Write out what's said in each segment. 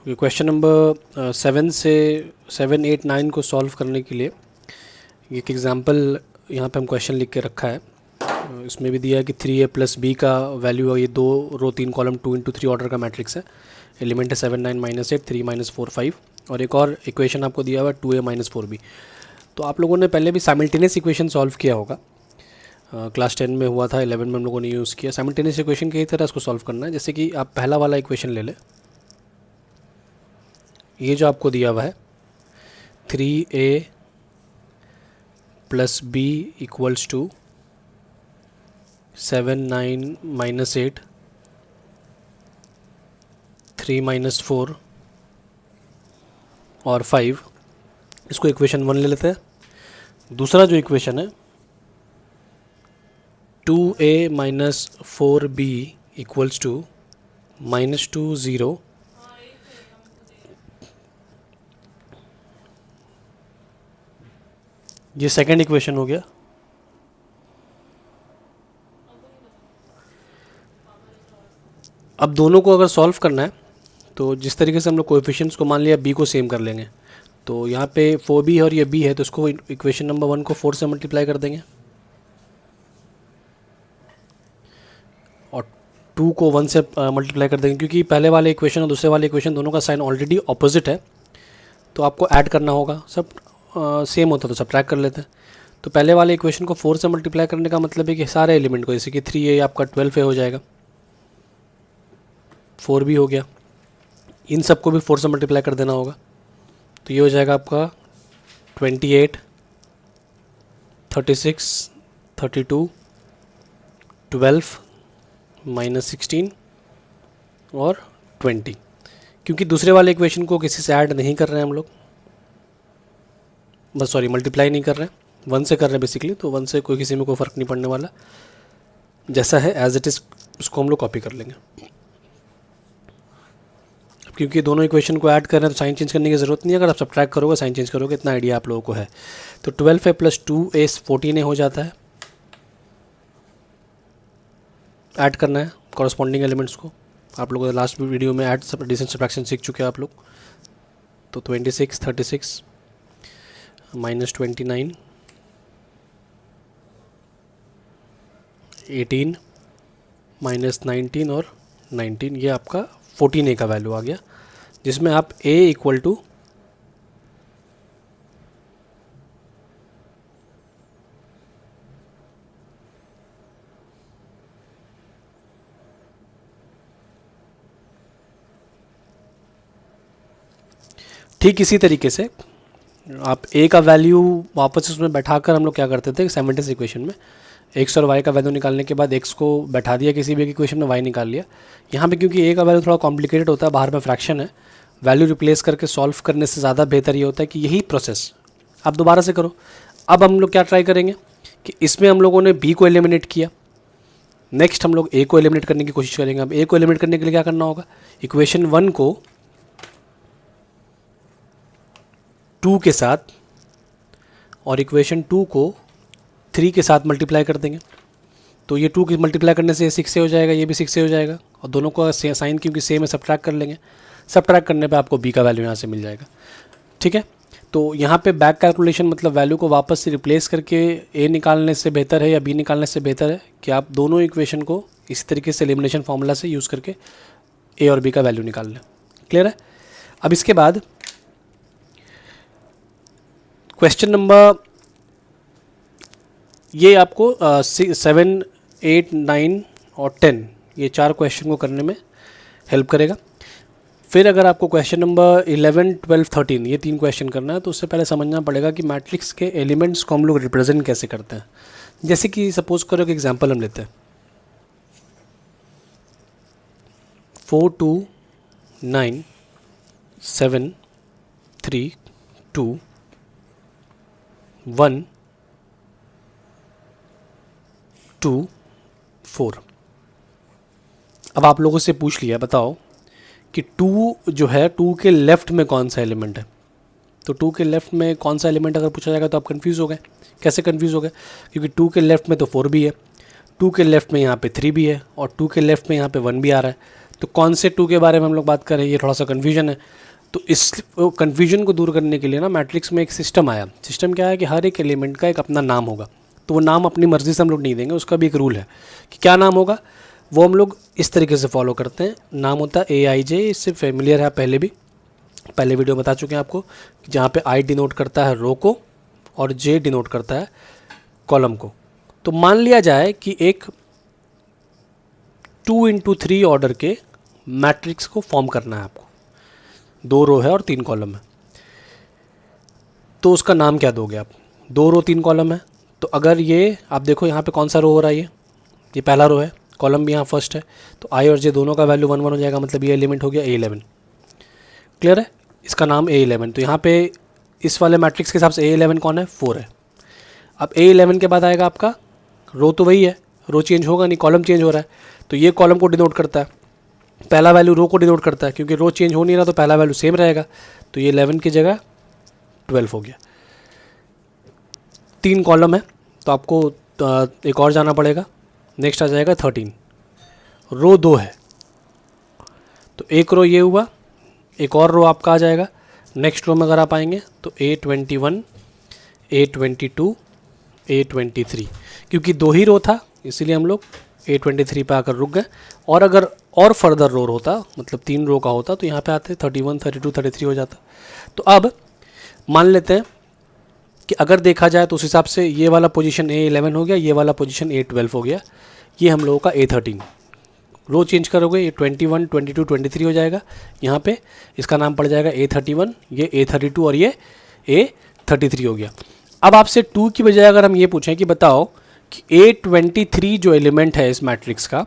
Question number 7 को solve करने के लिए एक एग्जांपल यहाँ पे हम क्वेश्चन लिख के रखा है। इसमें भी दिया है कि 3a प्लस बी का वैल्यू है, ये 2 रो 3 कॉलम 2 इंटू 3 ऑर्डर का मैट्रिक्स है। एलिमेंट है 7 9 -8 3 -4 5 और एक और इक्वेशन आपको दिया हुआ है 2a - 4b। तो आप लोगों ने पहले भी साइमल्टेनियस इक्वेशन सॉल्व किया होगा, क्लास 10 में हुआ था, 11 में हम लोगों ने यूज़ किया। साइमल्टेनियस इक्वेशन की तरह इसको सॉल्व करना है। जैसे कि आप पहला वाला इक्वेशन ले लें, ये जो आपको दिया हुआ है 3a plus B equals to 7 9 -8 3 -4 और 5, इसको इक्वेशन 1 ले लेते हैं। दूसरा जो इक्वेशन है 2a - 4b इक्वल्स टू -2 0 ये सेकंड इक्वेशन हो गया। अब दोनों को अगर सॉल्व करना है तो जिस तरीके से हम लोग कोएफिशिएंट्स को मान लिया b को सेम कर लेंगे। तो यहाँ पे 4b है और ये b है, तो इसको इक्वेशन नंबर 1 को 4 से मल्टीप्लाई कर देंगे और 2 को 1 से मल्टीप्लाई कर देंगे, क्योंकि पहले वाले इक्वेशन और दूसरे वाले इक्वेशन दोनों का साइन ऑलरेडी ऑपोजिट है। तो आपको ऐड करना होगा, सब सेम होता तो सब्ट्रैक्ट कर लेते हैं। तो पहले वाले इक्वेशन को 4 से मल्टीप्लाई करने का मतलब है कि सारे एलिमेंट को, जैसे कि 3a आपका 12a हो जाएगा, 4b हो गया, इन सबको भी 4 से मल्टीप्लाई कर देना होगा। तो ये हो जाएगा आपका 28 36 32 12 -16 और 20। क्योंकि दूसरे वाले इक्वेशन को किसी से ऐड नहीं कर रहे हैं हम लोग, बस सॉरी मल्टीप्लाई नहीं कर रहे हैं, 1 से कर रहे हैं बेसिकली। तो 1 से कोई किसी में कोई फ़र्क नहीं पड़ने वाला, जैसा है एज इट इज़ उसको हम लोग कॉपी कर लेंगे। क्योंकि दोनों इक्वेशन को ऐड कर रहे हैं तो साइन चेंज करने की ज़रूरत नहीं है। अगर आप सब्ट्रैक्ट करोगे साइन चेंज करोगे, इतना आइडिया आप लोगों को है। तो 12a प्लस 2a 14a हो जाता है। ऐड करना है कॉरस्पॉन्डिंग एलिमेंट्स को। आप लोगों ने लास्ट वीडियो में ऐड एडिशन सब्ट्रैक्शन सीख चुके हैं आप लोग। तो 26 36 -29 18 -19 और 19, ये आपका 14a का वैल्यू आ गया, जिसमें आप a इक्वल टू ठीक इसी तरीके से आप a का वैल्यू वापस उसमें बैठाकर हम लोग क्या करते थे साइमल्टेनियस इक्वेशन में, x और y का वैल्यू निकालने के बाद x को बैठा दिया किसी भी इक्वेशन में, y निकाल लिया। यहाँ पे क्योंकि a का वैल्यू थोड़ा कॉम्प्लिकेटेड होता है, बाहर में फ्रैक्शन है, वैल्यू रिप्लेस करके सॉल्व करने से ज़्यादा बेहतर ये होता है कि यही प्रोसेस आप दोबारा से करो। अब हम लोग क्या ट्राई करेंगे कि इसमें हम लोगों ने b को एलिमिनेट किया, नेक्स्ट हम लोग a को एलिमिनेट करने की कोशिश करेंगे। अब a को एलिमिनेट करने के लिए क्या करना होगा, इक्वेशन 1 को 2 के साथ और इक्वेशन 2 को 3 के साथ मल्टीप्लाई कर देंगे। तो ये 2 की मल्टीप्लाई करने से 6 से हो जाएगा, ये भी 6 से हो जाएगा, और दोनों का साइन क्योंकि सेम है सब्ट्रैक्ट कर लेंगे। सब्ट्रैक्ट करने पे आपको b का वैल्यू यहाँ से मिल जाएगा। ठीक है, तो यहाँ पे बैक कैलकुलेशन मतलब वैल्यू को वापस से रिप्लेस करके a निकालने से बेहतर है या b निकालने से बेहतर है कि आप दोनों इक्वेशन को इस तरीके से एलिमिनेशन फार्मूला से यूज़ करके a और b का वैल्यू निकाल लें। क्लियर है। अब इसके बाद क्वेश्चन नंबर, ये आपको 7 8 9 और 10 ये 4 क्वेश्चन को करने में हेल्प करेगा। फिर अगर आपको क्वेश्चन नंबर 11 12 13 ये 3 क्वेश्चन करना है तो उससे पहले समझना पड़ेगा कि मैट्रिक्स के एलिमेंट्स को हम लोग रिप्रेजेंट कैसे करते हैं। जैसे कि सपोज करो कि एग्जांपल हम लेते हैं 4 2 9 7 3 2 1 2 4। अब आप लोगों से पूछ लिया, बताओ कि 2 जो है 2 के लेफ़्ट में कौन सा एलिमेंट है। तो 2 के लेफ़्ट में कौन सा एलिमेंट अगर पूछा जाएगा तो आप कंफ्यूज हो गए। कैसे कंफ्यूज हो गए, क्योंकि 2 के लेफ़्ट में तो 4 भी है, 2 के लेफ़्ट में यहाँ पे 3 भी है और 2 के लेफ़्ट में यहाँ पे 1 भी आ रहा है। तो कौन से 2 के बारे में हम लोग बात कर रहे हैं, ये थोड़ा सा कन्फ्यूजन है। तो इस कन्फ्यूजन को दूर करने के लिए ना मैट्रिक्स में एक सिस्टम आया। सिस्टम क्या है कि हर एक एलिमेंट का एक अपना नाम होगा। तो वो नाम अपनी मर्ज़ी से हम लोग नहीं देंगे, उसका भी एक रूल है कि क्या नाम होगा। वो हम लोग इस तरीके से फॉलो करते हैं। नाम होता है AIJ, इससे फेमिलियर है, पहले वीडियो बता चुके हैं आपको, जहाँ पे I डिनोट करता है रो को और J डिनोट करता है कॉलम को। तो मान लिया जाए कि एक 2x3 ऑर्डर के मैट्रिक्स को फॉर्म करना है आपको, 2 रो है और 3 कॉलम है। तो उसका नाम क्या दोगे आप? 2 रो 3 कॉलम है, तो अगर ये आप देखो यहाँ पे कौन सा रो हो रहा है, ये पहला रो है, कॉलम भी यहाँ फर्स्ट है, तो I और J दोनों का वैल्यू 1 1 हो जाएगा, मतलब ये एलिमेंट हो गया A11। क्लियर है? इसका नाम A11। तो यहाँ पे इस वाले मैट्रिक्स के हिसाब से A11 कौन है? 4 है। अब A11 के बाद आएगा आपका रो, तो वही है, रो चेंज होगा नहीं, कॉलम चेंज हो रहा है, तो ये कॉलम को डिनोट करता है, पहला वैल्यू रो को डिनोट करता है, क्योंकि रो चेंज हो नहीं रहा तो पहला वैल्यू सेम रहेगा, तो ये 11 की जगह 12 हो गया। 3 कॉलम है तो आपको एक और जाना पड़ेगा, नेक्स्ट आ जाएगा 13। रो 2 है तो एक रो ये हुआ, एक और रो आपका आ जाएगा। नेक्स्ट रो में अगर आप आएंगे तो A21, A22, A23, क्योंकि 2 ही रो था इसीलिए हम लोग A23 पे आकर रुक गए। और अगर और फर्दर रो होता, मतलब 3 रो का होता, तो यहाँ पे आते 31, 32, 33 हो जाता। तो अब मान लेते हैं कि अगर देखा जाए तो उस हिसाब से ये वाला पोजीशन A11 हो गया, ये वाला पोजीशन A12 हो गया, ये हम लोगों का A13। रो चेंज करोगे ये 21, 22, 23 हो जाएगा। यहाँ पे इसका नाम पड़ जाएगा A31, ये A32 और ये A33 हो गया। अब आपसे 2 की बजाय अगर हम ये पूछें कि बताओ कि A23 जो एलिमेंट है इस मैट्रिक्स का,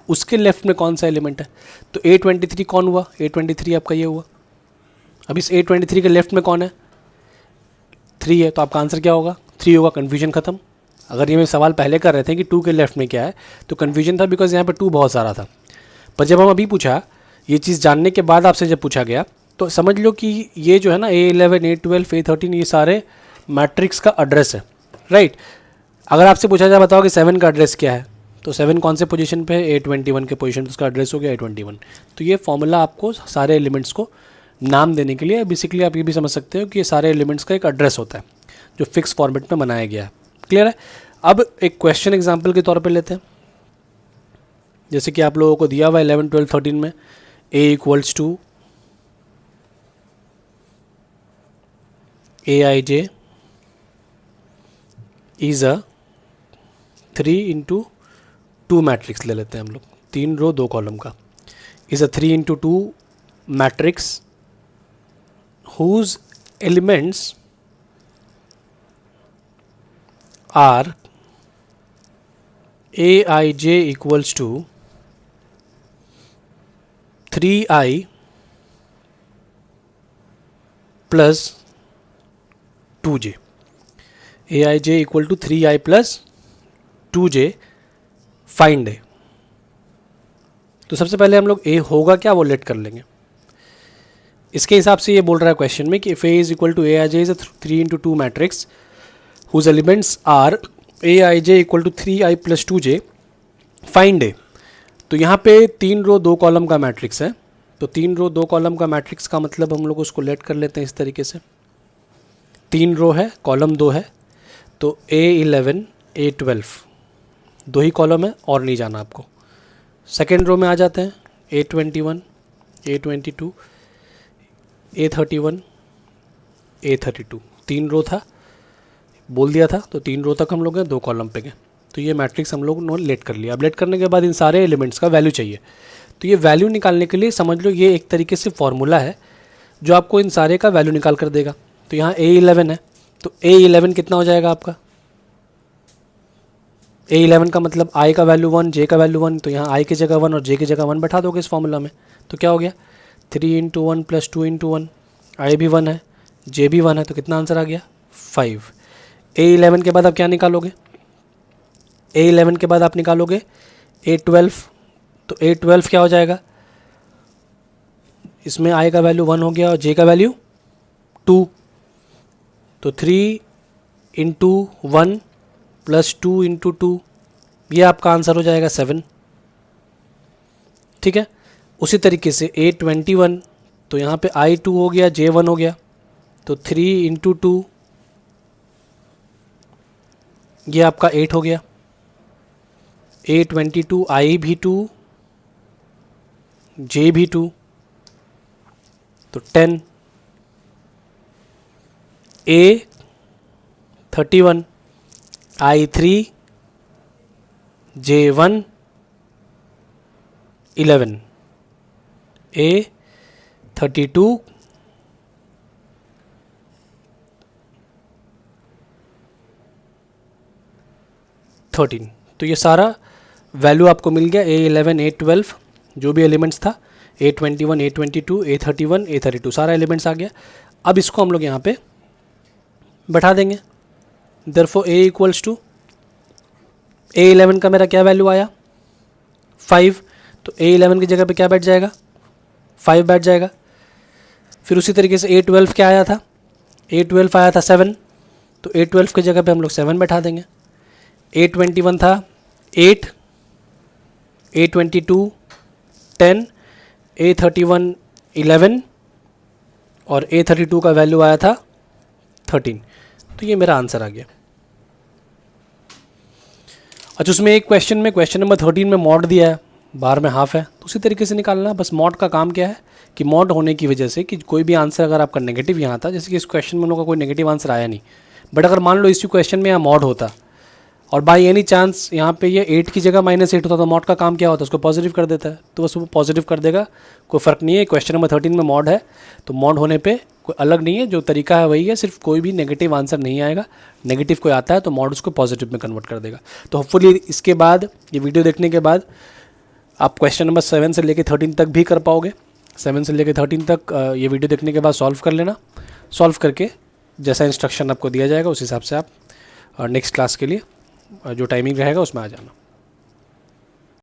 उसके लेफ्ट में कौन सा एलिमेंट है, तो A23 कौन हुआ? A23 आपका ये हुआ। अब इस A23 के लेफ्ट में कौन है? 3 है, तो आपका आंसर क्या होगा? 3 होगा। कन्फ्यूजन खत्म। अगर ये मैं सवाल पहले कर रहे थे कि 2 के लेफ्ट में क्या है, तो कन्फ्यूजन था, बिकॉज यहाँ पे 2 बहुत सारा था। पर जब हम अभी पूछा, ये चीज़ जानने के बाद आपसे जब पूछा गया, तो समझ लो कि ये जो है ना A11, A12, A13, ये सारे मैट्रिक्स का एड्रेस है, राइट। अगर आपसे पूछा जाए बताओ कि 7 का एड्रेस क्या है, तो 7 कौन से पोजीशन पे है? A21 के पोजीशन पे उसका एड्रेस हो गया A21। तो ये फॉर्मूला आपको सारे एलिमेंट्स को नाम देने के लिए, बेसिकली आप ये भी समझ सकते हो कि ये सारे एलिमेंट्स का एक एड्रेस होता है जो फिक्स फॉर्मेट में बनाया गया है। क्लियर है? अब एक क्वेश्चन एग्जाम्पल के तौर पे लेते हैं, जैसे कि आप लोगों को दिया हुआ 11, 12, 13 में A = AIJ is a 3x2 matrix ले लेते हैं हम लोग, 3 रो 2 कॉलम का, is a 3x2 matrix whose elements are AIJ = 3I plus 2J। AIJ = 3I plus 2J, find है। तो सबसे पहले हम लोग A होगा क्या वो लेट कर लेंगे। इसके हिसाब से ये बोल रहा है क्वेश्चन में कि if A = AIJ is a 3x2 matrix whose elements are AIJ = 3I plus 2J, find A। तो यहाँ पे 3 रो 2 कॉलम का मैट्रिक्स है, तो 3 रो 2 कॉलम का मैट्रिक्स का मतलब हम लोग उसको लेट कर लेते हैं इस तरीके से। 3 रो है, कॉलम 2 है, तो A11, A12 2 ही कॉलम है और नहीं जाना आपको। सेकेंड रो में आ जाते हैं A21, A22, A31, A32। 3 रो था, बोल दिया था, तो 3 रो तक हम लोग गए, 2 कॉलम पे गए, तो ये मैट्रिक्स हम लोग ने लेट कर लिया। अब लेट करने के बाद इन सारे एलिमेंट्स का वैल्यू चाहिए, तो ये वैल्यू निकालने के लिए समझ लो ये एक तरीके से फॉर्मूला है जो आपको इन सारे का वैल्यू निकाल कर देगा। तो यहाँ A11 है, तो A11 कितना हो जाएगा आपका? A11 का मतलब I का वैल्यू 1, J का वैल्यू 1, तो यहाँ I की जगह 1 और J की जगह 1 बैठा दोगे इस फॉर्मूला में, तो क्या हो गया? 3 × 1 + 2 × 1, I भी 1 है, J भी 1 है, तो कितना आंसर आ गया? 5। A11 के बाद आप क्या निकालोगे? A11 के बाद आप निकालोगे A12, तो A12 क्या हो जाएगा? इसमें I का वैल्यू 1 हो गया और J का वैल्यू 2, तो 3 × 1 + 2 × 2, ये आपका आंसर हो जाएगा 7। ठीक है। उसी तरीके से A21, तो यहाँ पे I2 हो गया, J1 हो गया, तो 3 × 2 ये आपका 8 हो गया। A22 I भी 2, J भी 2, तो 10। A31 I3 J1 11। A32 13। तो ये सारा वैल्यू आपको मिल गया, A11 A12 जो भी एलिमेंट्स था, A21 A22 A31 A32 सारा एलिमेंट्स आ गया। अब इसको हम लोग यहाँ पे बैठा देंगे। देयरफॉर A = A11 का मेरा क्या वैल्यू आया 5, तो A11 की जगह पे क्या बैठ जाएगा 5 बैठ जाएगा। फिर उसी तरीके से A12 क्या आया था, A12 आया था 7, तो A12 की जगह पे हम लोग 7 बैठा देंगे। A21 था 8, A22 10, A31 11 और A32 का वैल्यू आया था 13। तो ये मेरा आंसर आ गया। अच्छा, उसमें एक क्वेश्चन में क्वेश्चन नंबर 13 में मॉड दिया है, बाहर में हाफ है, तो उसी तरीके से निकालना। बस मॉड का काम क्या है कि मॉड होने की वजह से कि कोई भी आंसर अगर आपका नेगेटिव यहाँ था, जैसे कि इस क्वेश्चन में उन लोगों का कोई नेगेटिव आंसर आया नहीं, बट अगर मान लो इसी क्वेश्चन में यहाँ मॉड होता और बाई एनी चांस यहाँ पे ये 8 की जगह -8 होता, तो मॉड का काम क्या होता है, उसको पॉजिटिव कर देता है, तो बस वो पॉजिटिव कर देगा, कोई फ़र्क नहीं है। क्वेश्चन नंबर 13 में मॉड है, तो मॉड होने पे कोई अलग नहीं है, जो तरीका है वही है, सिर्फ कोई भी नेगेटिव आंसर नहीं आएगा। नेगेटिव कोई आता है तो मॉड उसको पॉजिटिव में कन्वर्ट कर देगा। तो होपफुली इसके बाद, ये वीडियो देखने के बाद, आप क्वेश्चन नंबर 7 से लेकर 13 तक भी कर पाओगे। 7 से लेकर 13 तक ये वीडियो देखने के बाद सॉल्व कर लेना। सॉल्व करके जैसा इंस्ट्रक्शन आपको दिया जाएगा उस हिसाब से आप नेक्स्ट क्लास के लिए जो टाइमिंग रहेगा उसमें आ जाना।